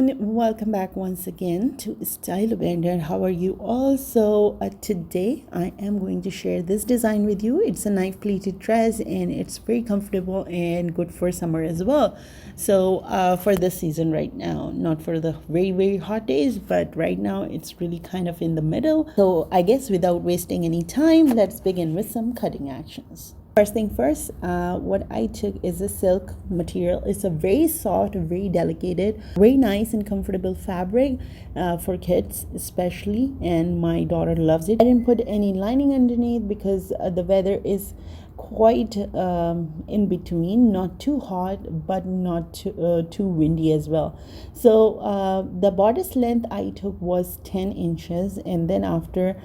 everyone, welcome back once again to Style Bender. How are you all? So today I am going to share this design with you. It's a knife pleated dress and it's very comfortable and good for summer as well. So for this season right now, not for the very hot days, but right now it's really kind of in the middle. So I guess without wasting any time, let's begin with some cutting actions. First thing first, what I took is a silk material. It's a very soft, very delicate, very nice and comfortable fabric for kids especially, and my daughter loves it. I didn't put any lining underneath because the weather is quite in between, not too hot but not too windy as well. So the bodice length I took was 10 inches, and then after,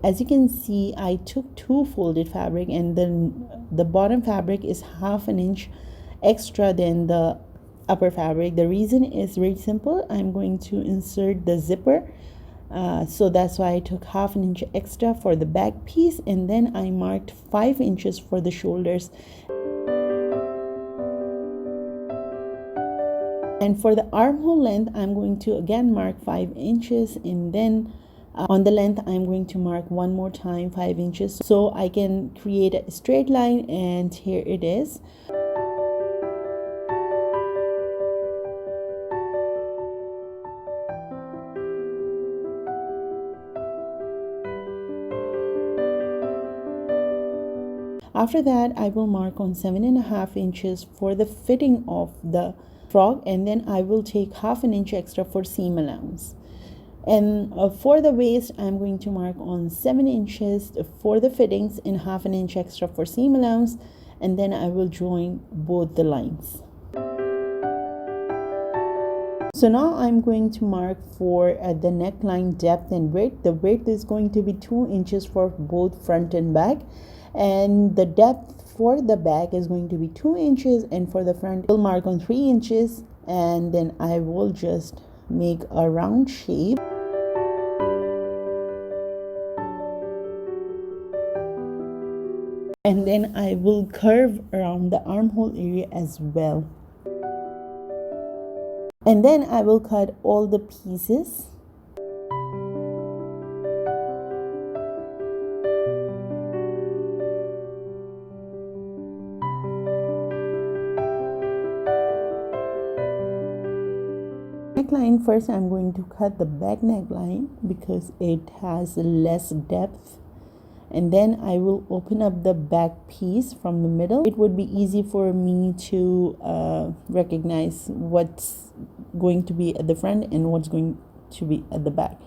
as you can see, I took two folded fabric, and then the bottom fabric is half an inch extra than the upper fabric. The reason is very simple. I'm going to insert the zipper, so that's why I took half an inch extra for the back piece, and then I marked 5 inches for the shoulders. And for the armhole length, I'm going to again mark 5 inches, and then on the length I'm going to mark one more time 5 inches so I can create a straight line, and here it is. After that, I will mark on 7.5 inches for the fitting of the frog, and then I will take half an inch extra for seam allowance. And for the waist, I'm going to mark on 7 inches for the fittings and half an inch extra for seam allowance, and then I will join both the lines. So now I'm going to mark for the neckline depth and width. The width is going to be 2 inches for both front and back, and the depth for the back is going to be 2 inches, and for the front we'll mark on 3 inches, and then I will just make a round shape. And then I will curve around the armhole area as well. And then I will cut all the pieces. Neckline, first I'm going to cut the back neckline because it has less depth, and then I will open up the back piece from the middle. It would be easy for me to recognize what's going to be at the front and what's going to be at the back.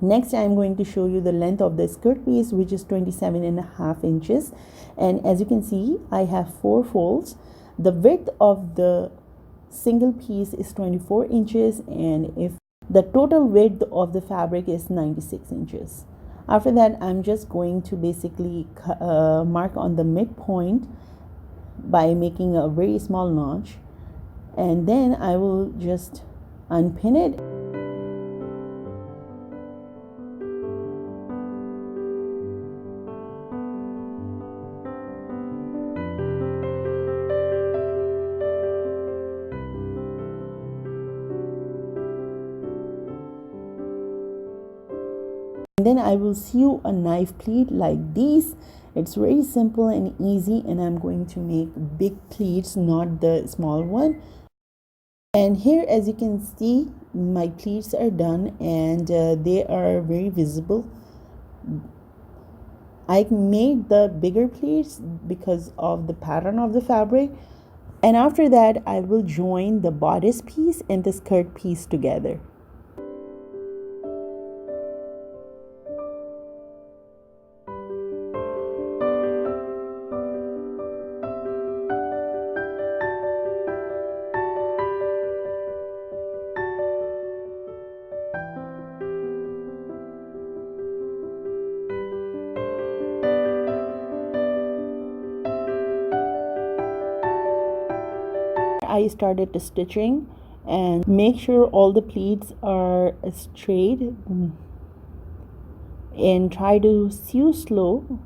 Next, I'm going to show you the length of the skirt piece, which is 27.5 inches, and as you can see, I have 4 folds. The width of the single piece is 24 inches, and if the total width of the fabric is 96 inches. After that, I'm just going to basically mark on the midpoint by making a very small notch, and then I will just unpin it. Then I will sew a knife pleat like these. It's very simple and easy, and I'm going to make big pleats, not the small one. And here, as you can see, my pleats are done, and they are very visible. I made the bigger pleats because of the pattern of the fabric, and after that I will join the bodice piece and the skirt piece together. I started the stitching, and make sure all the pleats are straight and try to sew slow.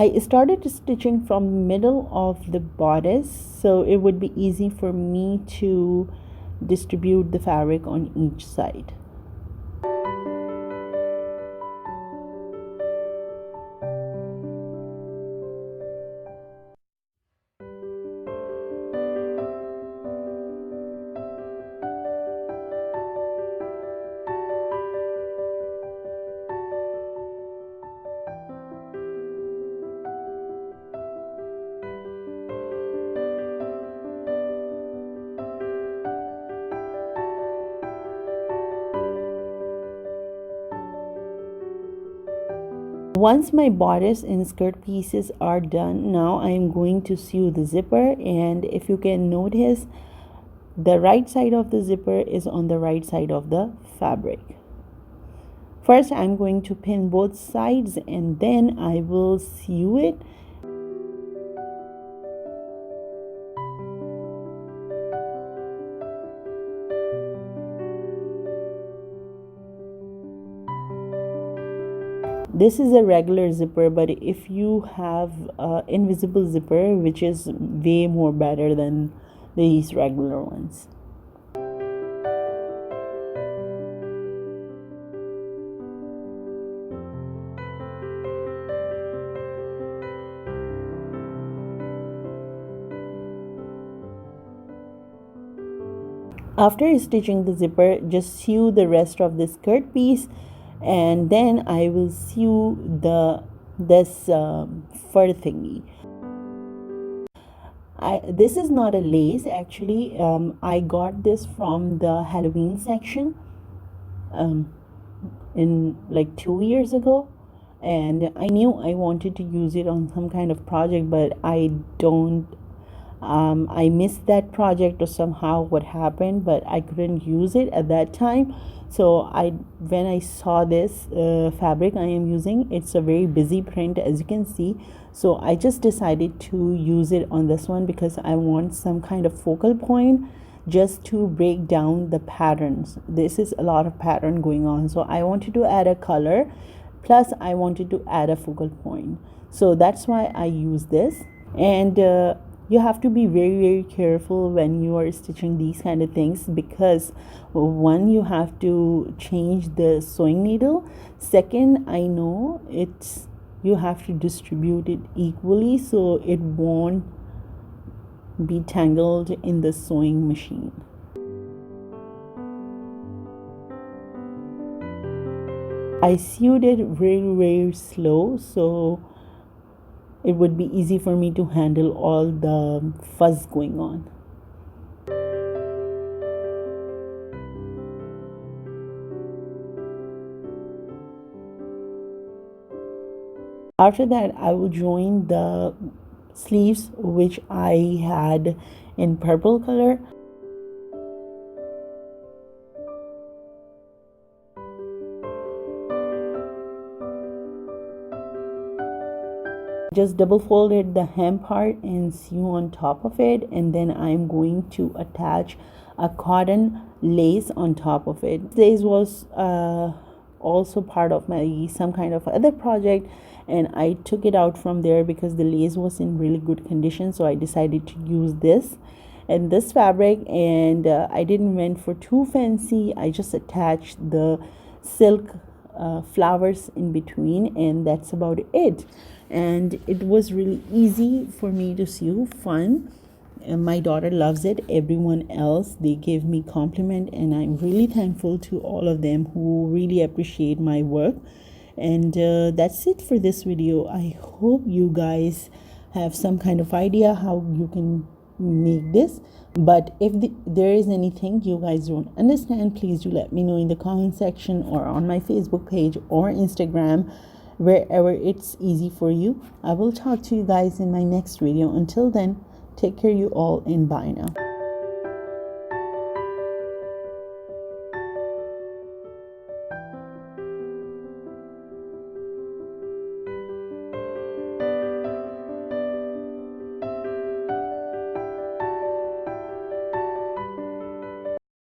I started stitching from the middle of the bodice, so it would be easy for me to distribute the fabric on each side. Once my bodice and skirt pieces are done, now I am going to sew the zipper, and if you can notice, the right side of the zipper is on the right side of the fabric. First I'm going to pin both sides and then I will sew it. This is a regular zipper, but if you have invisible zipper, which is way more better than these regular ones. After stitching the zipper, just sew the rest of the skirt piece, and then I will sew this fur thingy. This is not a lace actually. I got this from the Halloween section in like 2 years ago, and I knew I wanted to use it on some kind of project, but I missed that project or somehow what happened, but I couldn't use it at that time. So when I saw this fabric I am using, it's a very busy print as you can see, so I just decided to use it on this one because I want some kind of focal point just to break down the patterns. This is a lot of pattern going on, so I wanted to add a color plus I wanted to add a focal point, so that's why I use this. And you have to be very careful when you are stitching these kind of things, because one, you have to change the sewing needle. Second, I know you have to distribute it equally so it won't be tangled in the sewing machine. I sewed it very slow, so it would be easy for me to handle all the fuzz going on. After that, I will join the sleeves which I had in purple color. Just double folded the hem part and sew on top of it, and then I'm going to attach a cotton lace on top of it. This was also part of my some kind of other project, and I took it out from there because the lace was in really good condition, so I decided to use this and this fabric. And I didn't went for too fancy. I just attached the silk flowers in between, and that's about it. And it was really easy for me to sew, fun, and my daughter loves it. Everyone else, they gave me compliment, and I'm really thankful to all of them who really appreciate my work. And that's it for this video. I hope you guys have some kind of idea how you can make this, but if there is anything you guys don't understand, please do let me know in the comment section or on my Facebook page or Instagram, wherever it's easy for you. I will talk to you guys in my next video. Until then, take care you all, and bye now.